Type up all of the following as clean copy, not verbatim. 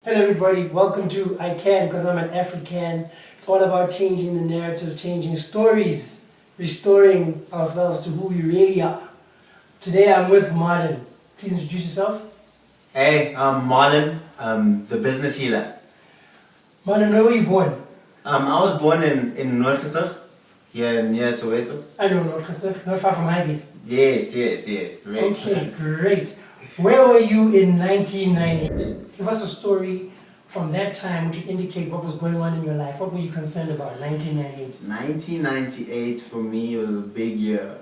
Hello everybody, welcome to I Can because I'm an AfrICAN. It's all about changing the narrative, changing stories, restoring ourselves to who we really are. Today I'm with Marlon. Please introduce yourself. Hey, I'm Marlon, the business healer. Marlon, where were you born? I was born in Noordgesig, here near Soweto. I know Noordgesig, not far from Highgate. Yes. Very Okay, close. great. Where were you in 1998? Give us a story from that time which would indicate what was going on in your life. What were you concerned about in 1998? 1998 for me was a big year.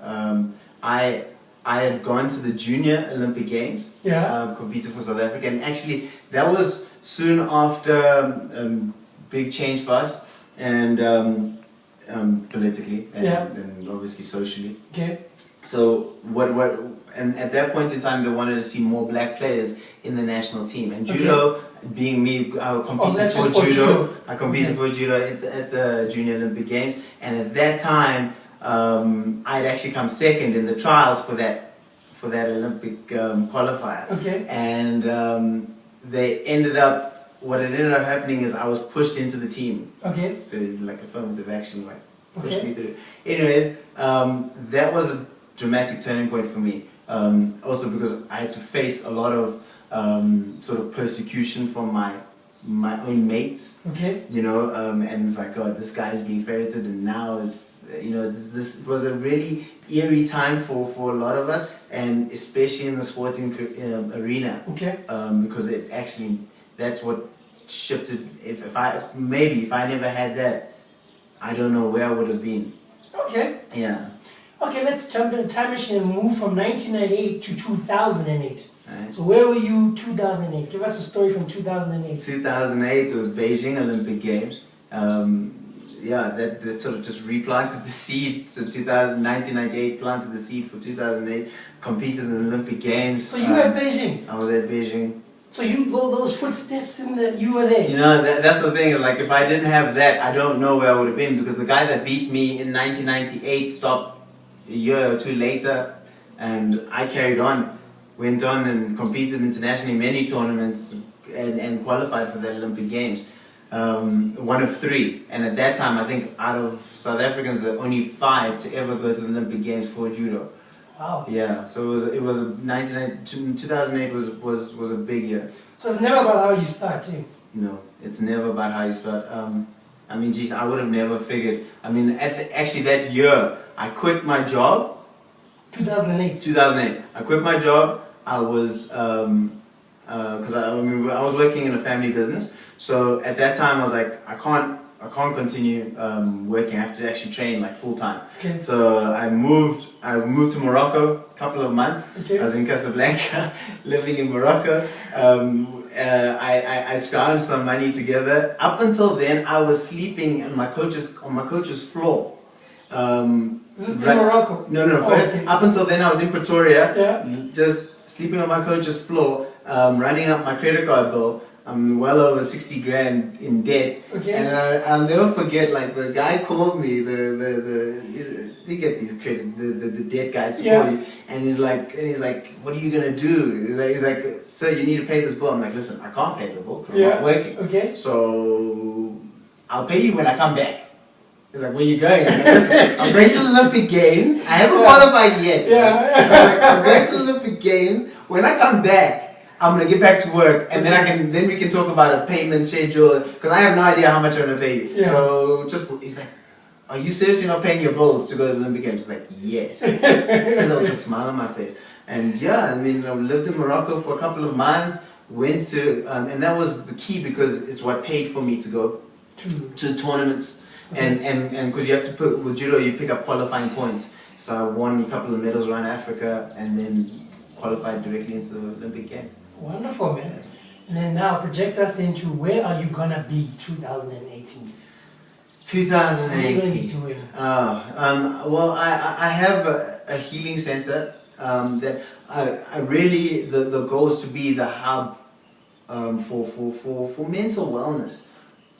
I had gone to the Junior Olympic Games, competed for South Africa, and actually that was soon after big change for us, and politically and obviously socially. Okay. So and at that point in time they wanted to see more black players in the national team, and judo, being me, I competed for judo. I competed for judo at the Junior Olympic Games, and at that time I'd actually come second in the trials for that Olympic qualifier. Okay. And what ended up happening is I was pushed into the team. Okay. So like affirmative action, like pushed me through. Anyways, that was a dramatic turning point for me. Also because I had to face a lot of sort of persecution from my own mates. Okay. You know, and it's like, God, this guy's being ferreted, and now it's, you know, this was a really eerie time for a lot of us, and especially in the sporting arena. Okay. Because it actually, that's what shifted. If I never had that, I don't know where I would have been. Okay. Yeah. Okay, let's jump in the time machine and move from 1998 to 2008. Right. So where were you 2008? Give us a story from 2008. 2008 was Beijing Olympic Games. That sort of just replanted the seed. So 1998 planted the seed for 2008, competed in the Olympic Games. So you were at Beijing? I was at Beijing. So you go those footsteps you were there? You know, that's the thing, is like, if I didn't have that, I don't know where I would have been, because the guy that beat me in 1998 stopped a year or two later, and I carried on, went on and competed internationally in many tournaments and qualified for the Olympic Games. One of 3, and at that time I think out of South Africans there were only 5 to ever go to the Olympic Games for judo. Wow. Yeah, so it was 2008 was a big year. So it's never about how you start, too? No, it's never about how you start. I mean, geez, I would have never figured. I mean, actually that year I quit my job. 2008. 2008. I quit my job. I was because I was working in a family business. So at that time I was like, I can't continue working. I have to actually train like full time. Okay. So I moved to Morocco a couple of months. Okay. I was in Casablanca, living in Morocco. I scrounged some money together. Up until then, I was sleeping on my coach's floor. This is in Morocco? No. First, okay. Up until then, I was in Pretoria, just sleeping on my coach's floor, running up my credit card bill. I'm well over 60 grand in debt. Okay. And I'll never forget, like, the guy called me, you get these credit, the debt guys call you, and he's like, what are you gonna do? He's like, sir, you need to pay this bill. I'm like, listen, I can't pay the bill because I'm not working. Okay. So I'll pay you when I come back. He's like, where you going? I'm like, listen, I'm going to the Olympic Games. I haven't qualified yet. I'm going to the Olympic Games. When I come back, I'm gonna get back to work, and then we can talk about a payment schedule, because I have no idea how much I'm gonna pay you. Yeah. So he's like, are you seriously not paying your bills to go to the Olympic Games? I'm like, yes. I said that with a smile on my face. And yeah, I mean, I lived in Morocco for a couple of months, went to, and that was the key, because it's what paid for me to go to tournaments. And because you have to put, with judo, you pick up qualifying points. So I won a couple of medals around Africa, and then qualified directly into the Olympic Games. Wonderful, man. And then now project us into where are you gonna be 2018? 2018. Well, I have a healing center that I really, the goal is to be the hub for mental wellness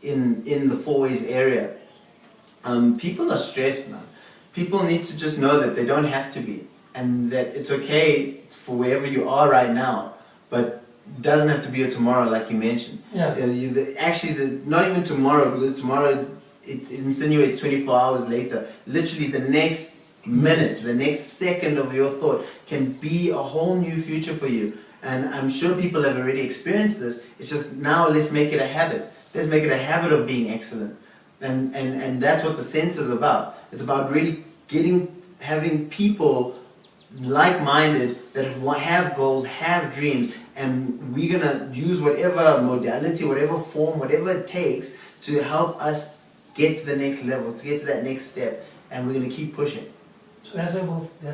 in the Four Ways area. People are stressed now. People need to just know that they don't have to be, and that it's okay for wherever you are right now. But doesn't have to be a tomorrow like you mentioned. Yeah. Not even tomorrow, because tomorrow it insinuates 24 hours later. Literally the next minute, the next second of your thought can be a whole new future for you. And I'm sure people have already experienced this. It's just now let's make it a habit. Let's make it a habit of being excellent. And that's what the center's about. It's about really having people like-minded that have goals, have dreams, and we're gonna use whatever modality, whatever form, whatever it takes to help us get to the next level, to get to that next step, and we're gonna keep pushing. So that's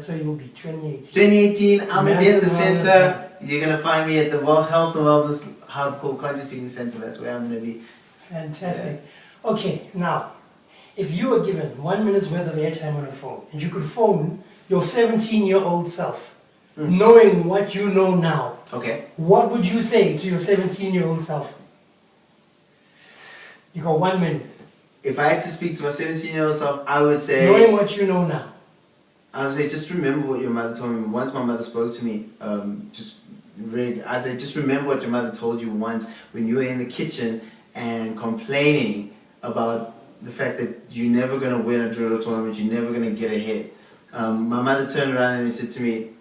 where you'll be 2018. 2018, I'm gonna be at the Mental center. Wellness. You're gonna find me at the Health and Wellness Hub called Conscious Eating Center. That's where I'm gonna be. Fantastic. Okay, now, if you were given 1 minute's worth of airtime on a phone, and you could phone your 17-year-old self, knowing what you know now, Okay. what would you say to your 17-year-old self? You got 1 minute. If I had to speak to my 17-year-old self, I would say, Knowing what you know now. I would say, just remember what your mother told me. Once my mother spoke to me, I said, just remember what your mother told you once when you were in the kitchen and complaining about the fact that you're never going to win a drill tournament, you're never going to get ahead. My mother turned around and said to me,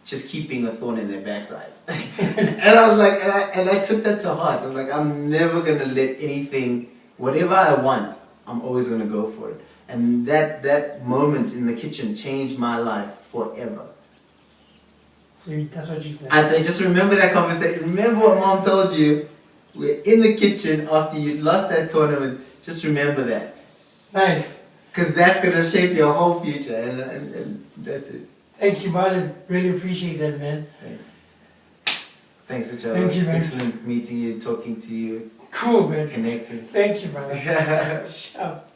just keeping a thorn in their backside. And I was like, and I took that to heart. I was like, I'm never going to let anything, whatever I want, I'm always going to go for it. And that moment in the kitchen changed my life forever. So that's what you said. I'd say, just remember that conversation. Remember what mom told you. We're in the kitchen after you lost that tournament. Just remember that. Nice. Because that's going to shape your whole future. And that's it. Thank you, Marlon. Really appreciate that, man. Thanks. Thanks, Achara. Thank you, man. Excellent meeting you, talking to you. Cool, man. Connecting. Thank you, brother. Sharp.